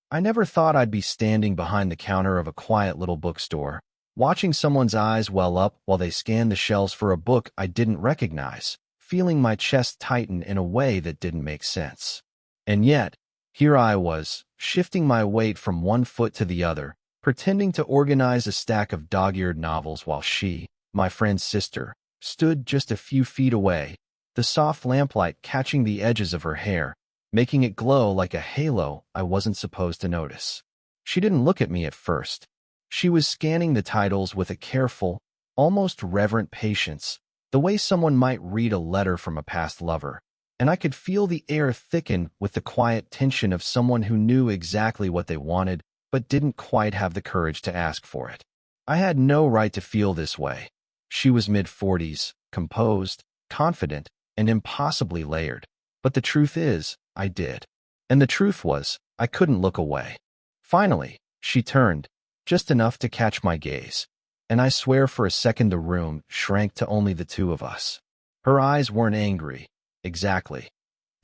I never thought I'd be standing behind the counter of a quiet little bookstore, watching someone's eyes well up while they scanned the shelves for a book I didn't recognize, feeling my chest tighten in a way that didn't make sense. And yet, here I was, shifting my weight from one foot to the other, pretending to organize a stack of dog-eared novels while she, my friend's sister, stood just a few feet away, the soft lamplight catching the edges of her hair, making it glow like a halo I wasn't supposed to notice. She didn't look at me at first. She was scanning the titles with a careful, almost reverent patience, the way someone might read a letter from a past lover, and I could feel the air thicken with the quiet tension of someone who knew exactly what they wanted but didn't quite have the courage to ask for it. I had no right to feel this way. She was mid-40s, composed, confident, and impossibly layered. But the truth is, I did. And the truth was, I couldn't look away. Finally, she turned, just enough to catch my gaze, and I swear for a second the room shrank to only the two of us. Her eyes weren't angry, exactly.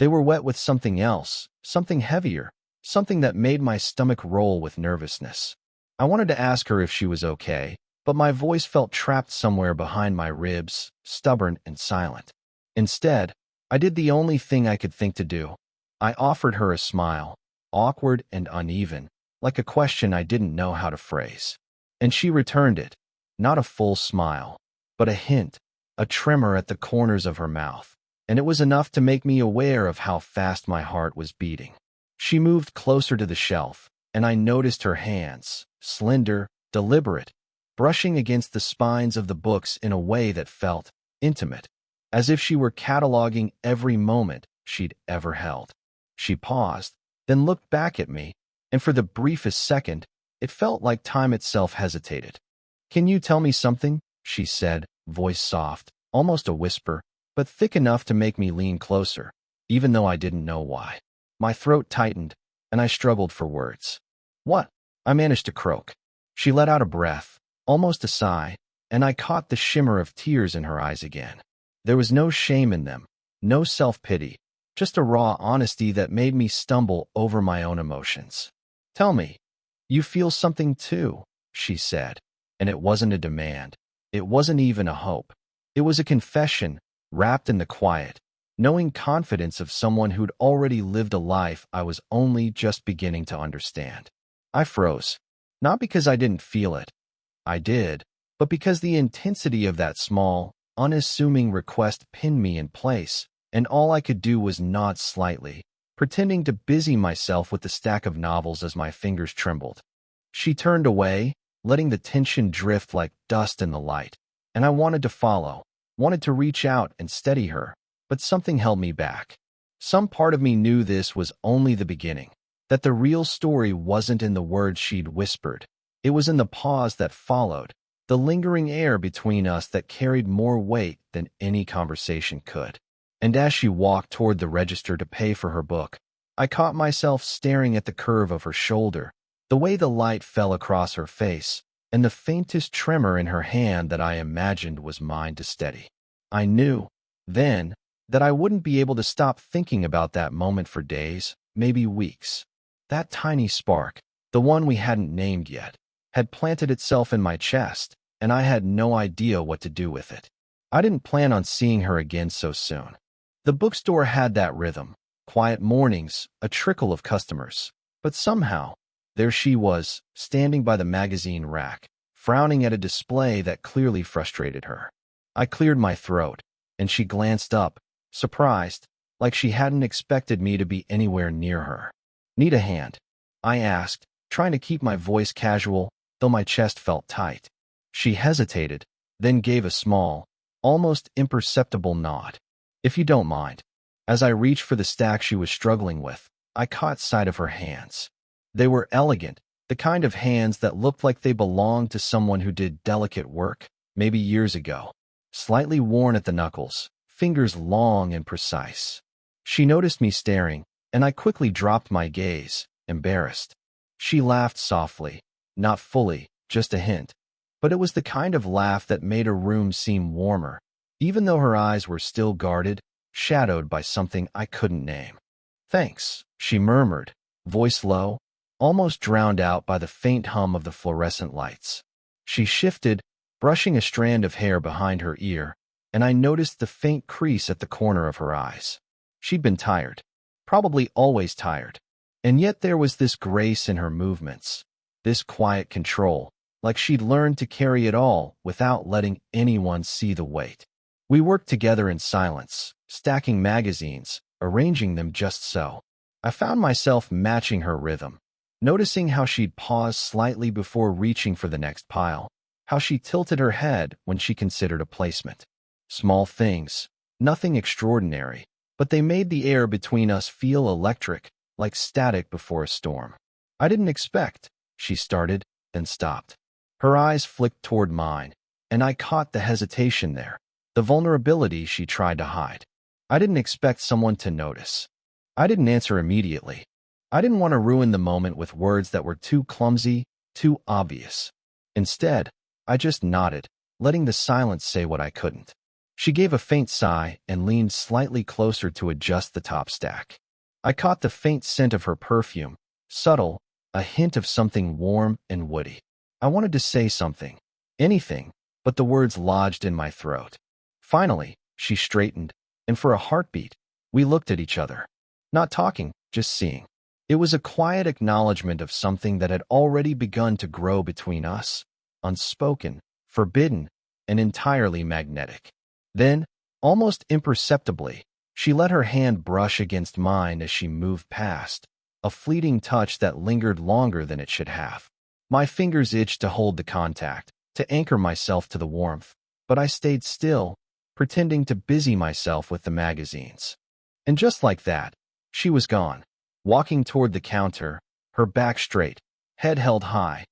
They were wet with something else, something heavier, something that made my stomach roll with nervousness. I wanted to ask her if she was okay, but my voice felt trapped somewhere behind my ribs, stubborn and silent. Instead, I did the only thing I could think to do. I offered her a smile, awkward and uneven, like a question I didn't know how to phrase. And she returned it, not a full smile, but a hint, a tremor at the corners of her mouth, and it was enough to make me aware of how fast my heart was beating. She moved closer to the shelf, and I noticed her hands, slender, deliberate, brushing against the spines of the books in a way that felt intimate, as if she were cataloging every moment she'd ever held. She paused, then looked back at me, and for the briefest second, it felt like time itself hesitated. "Can you tell me something?" she said, voice soft, almost a whisper, but thick enough to make me lean closer, even though I didn't know why. My throat tightened, and I struggled for words. "What?" I managed to croak. She let out a breath, almost a sigh, and I caught the shimmer of tears in her eyes again. There was no shame in them, no self-pity, just a raw honesty that made me stumble over my own emotions. "Tell me, you feel something too," she said, and it wasn't a demand. It wasn't even a hope. It was a confession, wrapped in the quiet, knowing confidence of someone who'd already lived a life I was only just beginning to understand. I froze, not because I didn't feel it. I did, but because the intensity of that small, unassuming request pinned me in place, and all I could do was nod slightly, pretending to busy myself with the stack of novels as my fingers trembled. She turned away, letting the tension drift like dust in the light, and I wanted to follow, wanted to reach out and steady her, but something held me back. Some part of me knew this was only the beginning, that the real story wasn't in the words she'd whispered. It was in the pause that followed, the lingering air between us that carried more weight than any conversation could. And as she walked toward the register to pay for her book, I caught myself staring at the curve of her shoulder, the way the light fell across her face, and the faintest tremor in her hand that I imagined was mine to steady. I knew, then, that I wouldn't be able to stop thinking about that moment for days, maybe weeks. That tiny spark, the one we hadn't named yet, had planted itself in my chest, and I had no idea what to do with it. I didn't plan on seeing her again so soon. The bookstore had that rhythm, quiet mornings, a trickle of customers, but somehow, there she was, standing by the magazine rack, frowning at a display that clearly frustrated her. I cleared my throat, and she glanced up, surprised, like she hadn't expected me to be anywhere near her. "Need a hand?" I asked, trying to keep my voice casual, though my chest felt tight. She hesitated, then gave a small, almost imperceptible nod. "If you don't mind." As I reached for the stack she was struggling with, I caught sight of her hands. They were elegant, the kind of hands that looked like they belonged to someone who did delicate work, maybe years ago. Slightly worn at the knuckles, fingers long and precise. She noticed me staring, and I quickly dropped my gaze, embarrassed. She laughed softly, not fully, just a hint. But it was the kind of laugh that made a room seem warmer, even though her eyes were still guarded, shadowed by something I couldn't name. "Thanks," she murmured, voice low, almost drowned out by the faint hum of the fluorescent lights. She shifted, brushing a strand of hair behind her ear, and I noticed the faint crease at the corner of her eyes. She'd been tired, probably always tired, and yet there was this grace in her movements, this quiet control, like she'd learned to carry it all without letting anyone see the weight. We worked together in silence, stacking magazines, arranging them just so. I found myself matching her rhythm, noticing how she'd pause slightly before reaching for the next pile, how she tilted her head when she considered a placement. Small things, nothing extraordinary, but they made the air between us feel electric, like static before a storm. "I didn't expect," she started, then stopped. Her eyes flicked toward mine, and I caught the hesitation there, the vulnerability she tried to hide. "I didn't expect someone to notice." I didn't answer immediately. I didn't want to ruin the moment with words that were too clumsy, too obvious. Instead, I just nodded, letting the silence say what I couldn't. She gave a faint sigh and leaned slightly closer to adjust the top stack. I caught the faint scent of her perfume, subtle, a hint of something warm and woody. I wanted to say something, anything, but the words lodged in my throat. Finally, she straightened, and for a heartbeat, we looked at each other. Not talking, just seeing. It was a quiet acknowledgement of something that had already begun to grow between us, unspoken, forbidden, and entirely magnetic. Then, almost imperceptibly, she let her hand brush against mine as she moved past, a fleeting touch that lingered longer than it should have. My fingers itched to hold the contact, to anchor myself to the warmth, but I stayed still, pretending to busy myself with the magazines. And just like that, she was gone, walking toward the counter, her back straight, head held high,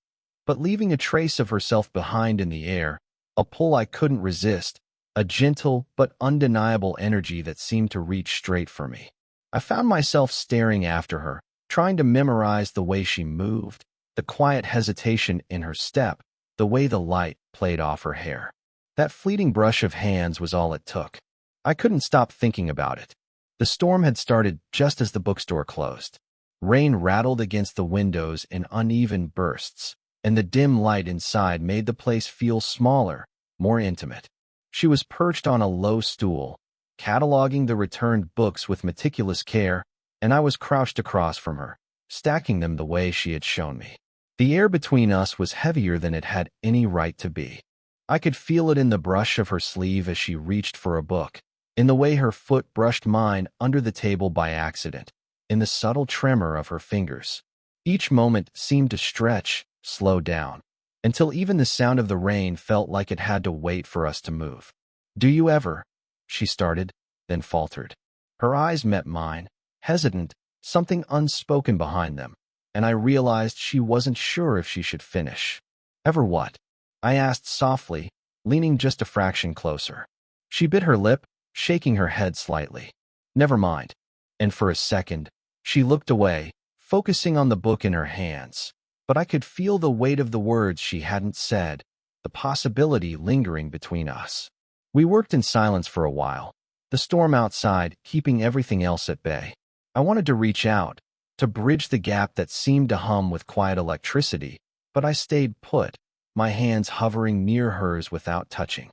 but leaving a trace of herself behind in the air, a pull I couldn't resist, a gentle but undeniable energy that seemed to reach straight for me. I found myself staring after her, trying to memorize the way she moved, the quiet hesitation in her step, the way the light played off her hair. That fleeting brush of hands was all it took. I couldn't stop thinking about it. The storm had started just as the bookstore closed. Rain rattled against the windows in uneven bursts, and the dim light inside made the place feel smaller, more intimate. She was perched on a low stool, cataloging the returned books with meticulous care, and I was crouched across from her, stacking them the way she had shown me. The air between us was heavier than it had any right to be. I could feel it in the brush of her sleeve as she reached for a book, in the way her foot brushed mine under the table by accident, in the subtle tremor of her fingers. Each moment seemed to stretch, slow down, until even the sound of the rain felt like it had to wait for us to move. "Do you ever?" she started, then faltered. Her eyes met mine, hesitant, something unspoken behind them, and I realized she wasn't sure if she should finish. "Ever what?" I asked softly, leaning just a fraction closer. She bit her lip, shaking her head slightly. "Never mind." And for a second, she looked away, focusing on the book in her hands. But I could feel the weight of the words she hadn't said, the possibility lingering between us. We worked in silence for a while, the storm outside keeping everything else at bay. I wanted to reach out, to bridge the gap that seemed to hum with quiet electricity, but I stayed put, my hands hovering near hers without touching.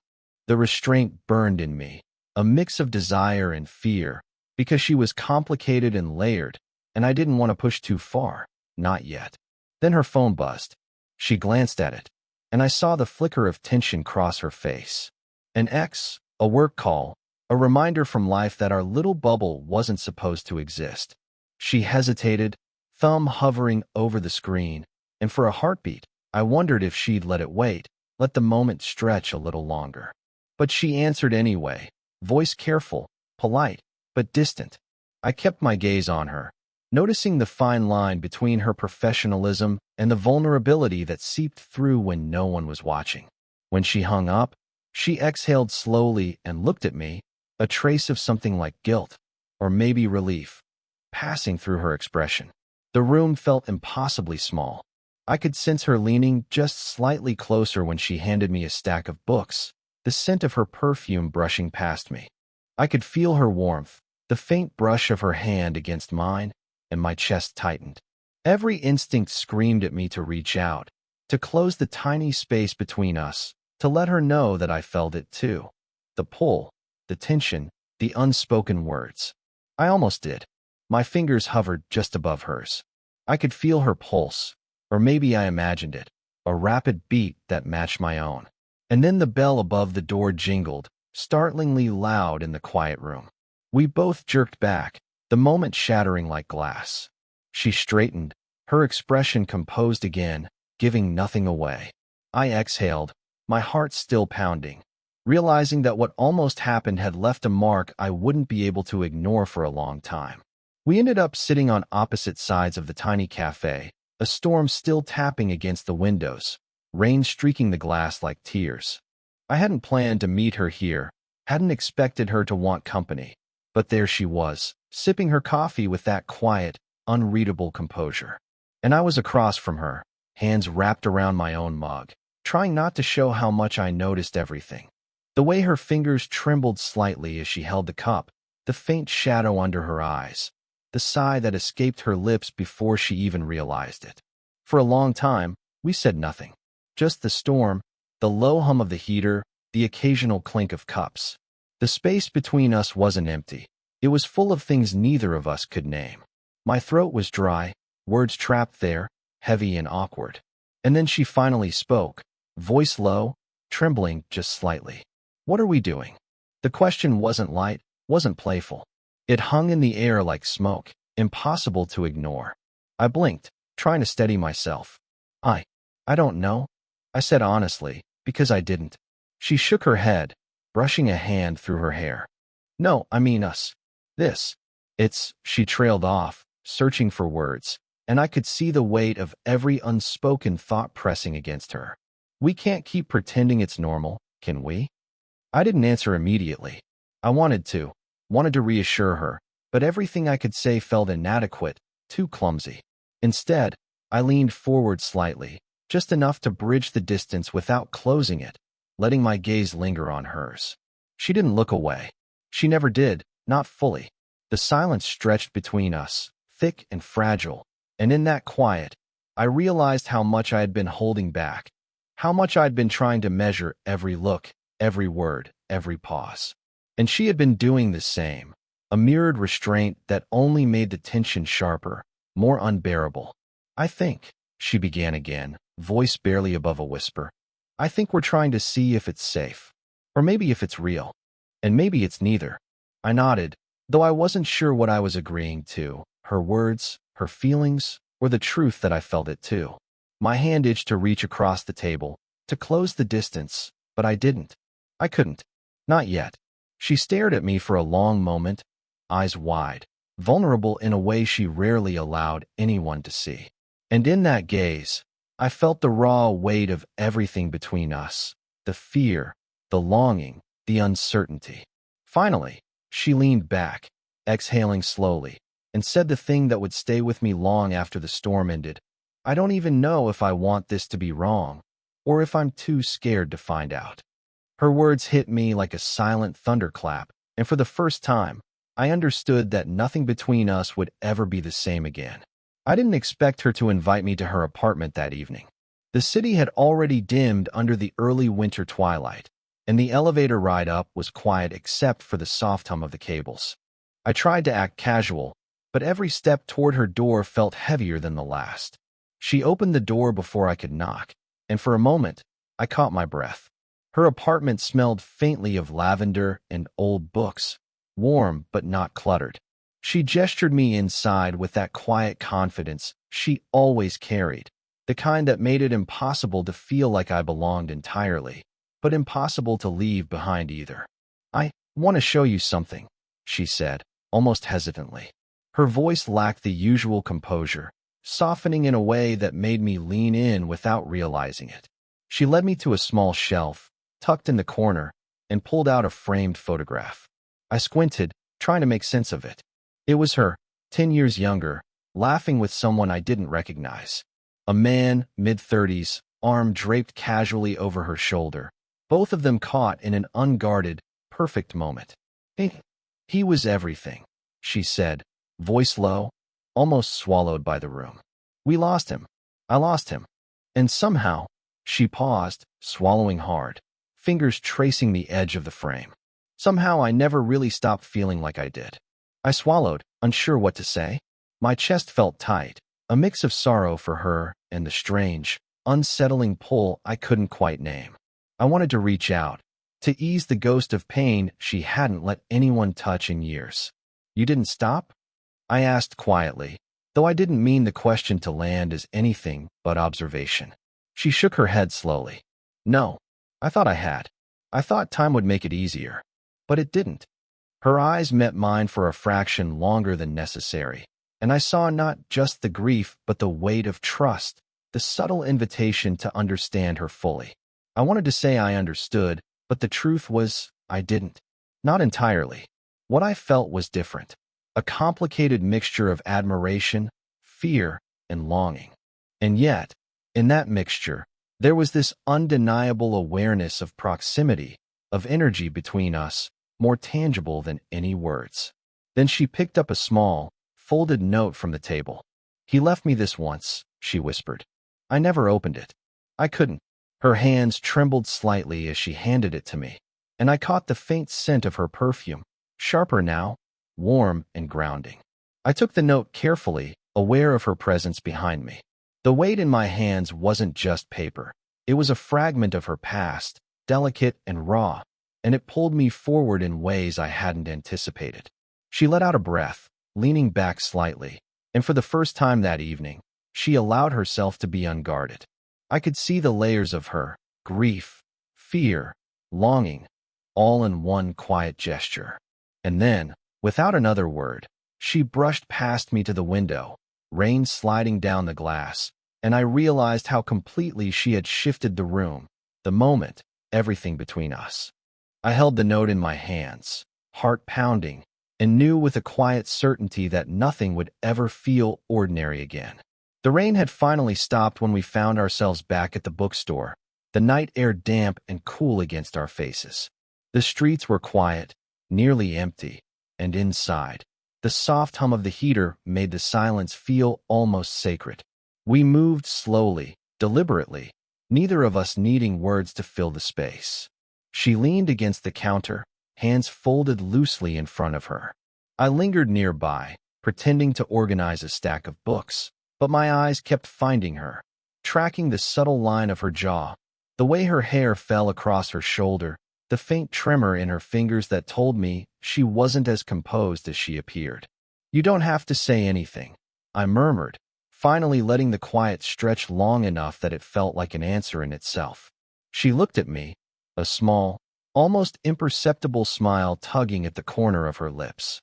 The restraint burned in me, a mix of desire and fear, because she was complicated and layered, and I didn't want to push too far, not yet. Then her phone buzzed. She glanced at it, and I saw the flicker of tension cross her face. A work call, a reminder from life that our little bubble wasn't supposed to exist. She hesitated, thumb hovering over the screen, and for a heartbeat, I wondered if she'd let it wait, let the moment stretch a little longer. But she answered anyway, voice careful, polite, but distant. I kept my gaze on her, noticing the fine line between her professionalism and the vulnerability that seeped through when no one was watching. When she hung up, she exhaled slowly and looked at me, a trace of something like guilt, or maybe relief, passing through her expression. The room felt impossibly small. I could sense her leaning just slightly closer when she handed me a stack of books, the scent of her perfume brushing past me. I could feel her warmth, the faint brush of her hand against mine, and my chest tightened. Every instinct screamed at me to reach out, to close the tiny space between us, to let her know that I felt it too. The pull, the tension, the unspoken words. I almost did. My fingers hovered just above hers. I could feel her pulse, or maybe I imagined it, a rapid beat that matched my own. And then the bell above the door jingled, startlingly loud in the quiet room. We both jerked back, the moment shattering like glass. She straightened, her expression composed again, giving nothing away. I exhaled, my heart still pounding, realizing that what almost happened had left a mark I wouldn't be able to ignore for a long time. We ended up sitting on opposite sides of the tiny cafe, a storm still tapping against the windows, rain streaking the glass like tears. I hadn't planned to meet her here, hadn't expected her to want company, but there she was, sipping her coffee with that quiet, unreadable composure. And I was across from her, hands wrapped around my own mug, trying not to show how much I noticed everything. The way her fingers trembled slightly as she held the cup, the faint shadow under her eyes, the sigh that escaped her lips before she even realized it. For a long time, we said nothing. Just the storm, the low hum of the heater, the occasional clink of cups. The space between us wasn't empty. It was full of things neither of us could name. My throat was dry, words trapped there, heavy and awkward. And then she finally spoke, voice low, trembling just slightly. "What are we doing?" The question wasn't light, wasn't playful. It hung in the air like smoke, impossible to ignore. I blinked, trying to steady myself. I don't know," I said honestly, because I didn't. She shook her head, brushing a hand through her hair. "No, I mean us. She trailed off, searching for words, and I could see the weight of every unspoken thought pressing against her. "We can't keep pretending it's normal, can we?" I didn't answer immediately. I wanted to reassure her, but everything I could say felt inadequate, too clumsy. Instead, I leaned forward slightly, just enough to bridge the distance without closing it, letting my gaze linger on hers. She didn't look away. She never did, not fully. The silence stretched between us, thick and fragile, and in that quiet, I realized how much I had been holding back, how much I'd been trying to measure every look, every word, every pause. And she had been doing the same, a mirrored restraint that only made the tension sharper, more unbearable. "I think," she began again, voice barely above a whisper, "I think we're trying to see if it's safe. Or maybe if it's real. And maybe it's neither." I nodded, though I wasn't sure what I was agreeing to, her words, her feelings, or the truth that I felt it too. My hand itched to reach across the table, to close the distance, but I didn't. I couldn't. Not yet. She stared at me for a long moment, eyes wide, vulnerable in a way she rarely allowed anyone to see. And in that gaze, I felt the raw weight of everything between us, the fear, the longing, the uncertainty. Finally, she leaned back, exhaling slowly, and said the thing that would stay with me long after the storm ended. "I don't even know if I want this to be wrong, or if I'm too scared to find out." Her words hit me like a silent thunderclap, and for the first time, I understood that nothing between us would ever be the same again. I didn't expect her to invite me to her apartment that evening. The city had already dimmed under the early winter twilight, and the elevator ride up was quiet except for the soft hum of the cables. I tried to act casual, but every step toward her door felt heavier than the last. She opened the door before I could knock, and for a moment, I caught my breath. Her apartment smelled faintly of lavender and old books, warm but not cluttered. She gestured me inside with that quiet confidence she always carried, the kind that made it impossible to feel like I belonged entirely, but impossible to leave behind either. "I want to show you something," she said, almost hesitantly. Her voice lacked the usual composure, softening in a way that made me lean in without realizing it. She led me to a small shelf, tucked in the corner, and pulled out a framed photograph. I squinted, trying to make sense of it. It was her, 10 years younger, laughing with someone I didn't recognize. A man, mid-30s, arm draped casually over her shoulder, both of them caught in an unguarded, perfect moment. He was everything," she said, voice low, almost swallowed by the room. We lost him. I lost him. And somehow, she paused, swallowing hard, fingers tracing the edge of the frame. Somehow I never really stopped feeling like I did. I swallowed, unsure what to say. My chest felt tight, a mix of sorrow for her and the strange, unsettling pull I couldn't quite name. I wanted to reach out, to ease the ghost of pain she hadn't let anyone touch in years. You didn't stop? I asked quietly, though I didn't mean the question to land as anything but observation. She shook her head slowly. No, I thought I had. I thought time would make it easier. But it didn't. Her eyes met mine for a fraction longer than necessary, and I saw not just the grief but the weight of trust, the subtle invitation to understand her fully. I wanted to say I understood, but the truth was I didn't. Not entirely. What I felt was different. A complicated mixture of admiration, fear, and longing. And yet, in that mixture, there was this undeniable awareness of proximity, of energy between us, more tangible than any words. Then she picked up a small, folded note from the table. He left me this once, she whispered. I never opened it. I couldn't. Her hands trembled slightly as she handed it to me, and I caught the faint scent of her perfume, sharper now, warm and grounding. I took the note carefully, aware of her presence behind me. The weight in my hands wasn't just paper. It was a fragment of her past, delicate and raw, and it pulled me forward in ways I hadn't anticipated. She let out a breath, leaning back slightly, and for the first time that evening, she allowed herself to be unguarded. I could see the layers of her, grief, fear, longing, all in one quiet gesture. And then, without another word, she brushed past me to the window, rain sliding down the glass, and I realized how completely she had shifted the room, the moment, everything between us. I held the note in my hands, heart pounding, and knew with a quiet certainty that nothing would ever feel ordinary again. The rain had finally stopped when we found ourselves back at the bookstore, the night air damp and cool against our faces. The streets were quiet, nearly empty, and inside, the soft hum of the heater made the silence feel almost sacred. We moved slowly, deliberately, neither of us needing words to fill the space. She leaned against the counter, hands folded loosely in front of her. I lingered nearby, pretending to organize a stack of books, but my eyes kept finding her, tracking the subtle line of her jaw, the way her hair fell across her shoulder, the faint tremor in her fingers that told me she wasn't as composed as she appeared. You don't have to say anything, I murmured, finally letting the quiet stretch long enough that it felt like an answer in itself. She looked at me, a small, almost imperceptible smile tugging at the corner of her lips.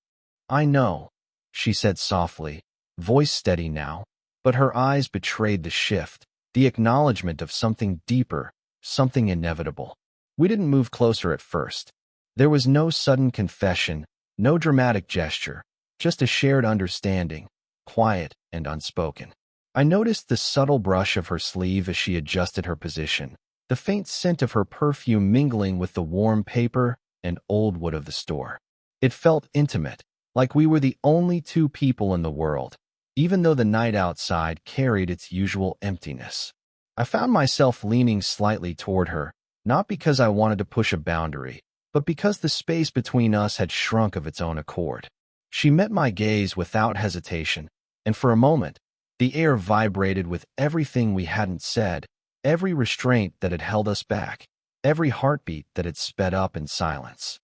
I know, she said softly, voice steady now, but her eyes betrayed the shift, the acknowledgement of something deeper, something inevitable. We didn't move closer at first. There was no sudden confession, no dramatic gesture, just a shared understanding, quiet and unspoken. I noticed the subtle brush of her sleeve as she adjusted her position, the faint scent of her perfume mingling with the warm paper and old wood of the store. It felt intimate, like we were the only two people in the world, even though the night outside carried its usual emptiness. I found myself leaning slightly toward her, not because I wanted to push a boundary, but because the space between us had shrunk of its own accord. She met my gaze without hesitation, and for a moment, the air vibrated with everything we hadn't said, every restraint that had held us back, every heartbeat that had sped up in silence.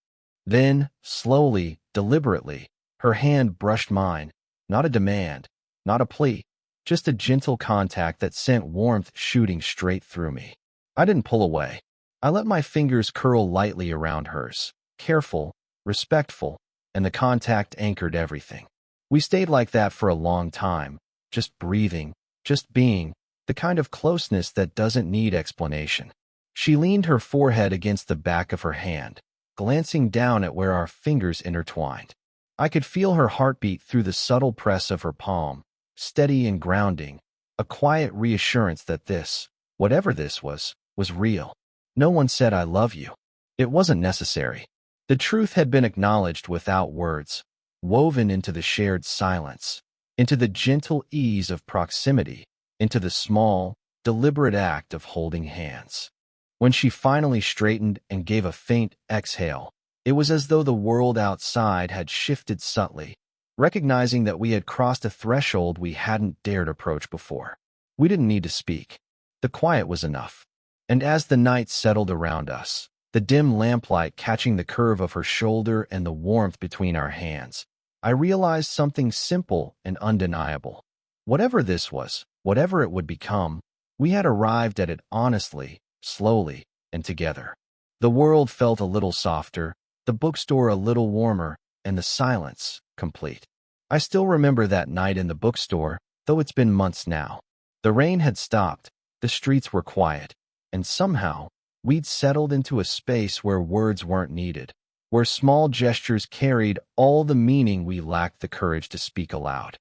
Then, slowly, deliberately, her hand brushed mine, not a demand, not a plea, just a gentle contact that sent warmth shooting straight through me. I didn't pull away. I let my fingers curl lightly around hers, careful, respectful, and the contact anchored everything. We stayed like that for a long time, just breathing, just being, the kind of closeness that doesn't need explanation. She leaned her forehead against the back of her hand, glancing down at where our fingers intertwined. I could feel her heartbeat through the subtle press of her palm, steady and grounding, a quiet reassurance that this, whatever this was real. No one said I love you. It wasn't necessary. The truth had been acknowledged without words, woven into the shared silence, into the gentle ease of proximity, into the small, deliberate act of holding hands. When she finally straightened and gave a faint exhale, it was as though the world outside had shifted subtly, recognizing that we had crossed a threshold we hadn't dared approach before. We didn't need to speak. The quiet was enough. And as the night settled around us, the dim lamplight catching the curve of her shoulder and the warmth between our hands, I realized something simple and undeniable. Whatever this was, whatever it would become, we had arrived at it honestly, slowly, and together. The world felt a little softer, the bookstore a little warmer, and the silence complete. I still remember that night in the bookstore, though it's been months now. The rain had stopped, the streets were quiet, and somehow, we'd settled into a space where words weren't needed, where small gestures carried all the meaning we lacked the courage to speak aloud.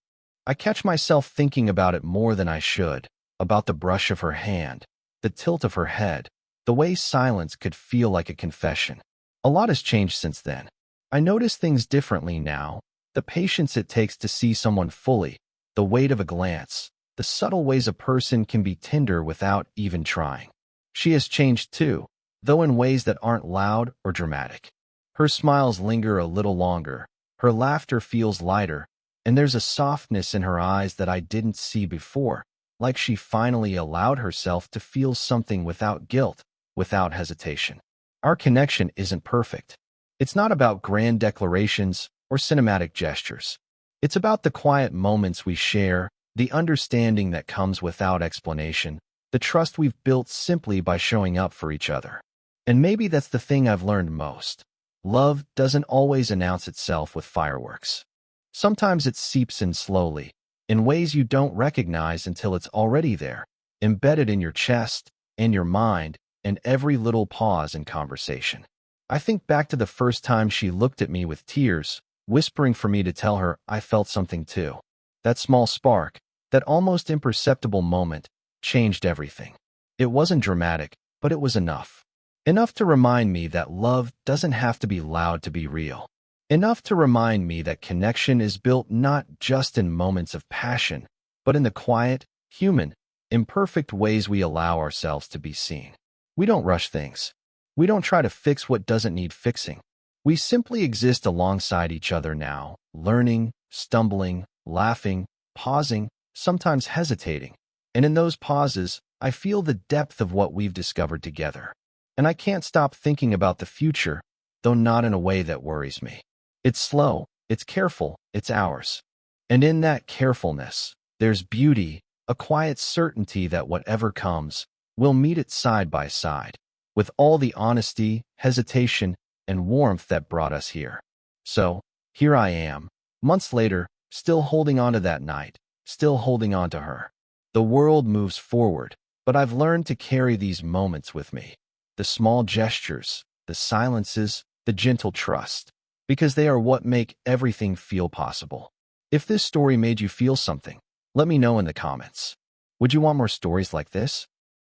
I catch myself thinking about it more than I should, about the brush of her hand, the tilt of her head, the way silence could feel like a confession. A lot has changed since then. I notice things differently now, the patience it takes to see someone fully, the weight of a glance, the subtle ways a person can be tender without even trying. She has changed too, though in ways that aren't loud or dramatic. Her smiles linger a little longer, her laughter feels lighter, and there's a softness in her eyes that I didn't see before, like she finally allowed herself to feel something without guilt, without hesitation. Our connection isn't perfect. It's not about grand declarations or cinematic gestures. It's about the quiet moments we share, the understanding that comes without explanation, the trust we've built simply by showing up for each other. And maybe that's the thing I've learned most. Love doesn't always announce itself with fireworks. Sometimes it seeps in slowly, in ways you don't recognize until it's already there, embedded in your chest, in your mind, and every little pause in conversation. I think back to the first time she looked at me with tears, whispering for me to tell her I felt something too. That small spark, that almost imperceptible moment, changed everything. It wasn't dramatic, but it was enough. Enough to remind me that love doesn't have to be loud to be real. Enough to remind me that connection is built not just in moments of passion, but in the quiet, human, imperfect ways we allow ourselves to be seen. We don't rush things. We don't try to fix what doesn't need fixing. We simply exist alongside each other now, learning, stumbling, laughing, pausing, sometimes hesitating. And in those pauses, I feel the depth of what we've discovered together. And I can't stop thinking about the future, though not in a way that worries me. It's slow, it's careful, it's ours. And in that carefulness, there's beauty, a quiet certainty that whatever comes, we'll meet it side by side, with all the honesty, hesitation, and warmth that brought us here. So, here I am, months later, still holding on to that night, still holding on to her. The world moves forward, but I've learned to carry these moments with me. The small gestures, the silences, the gentle trust, because they are what make everything feel possible. If this story made you feel something, let me know in the comments. Would you want more stories like this?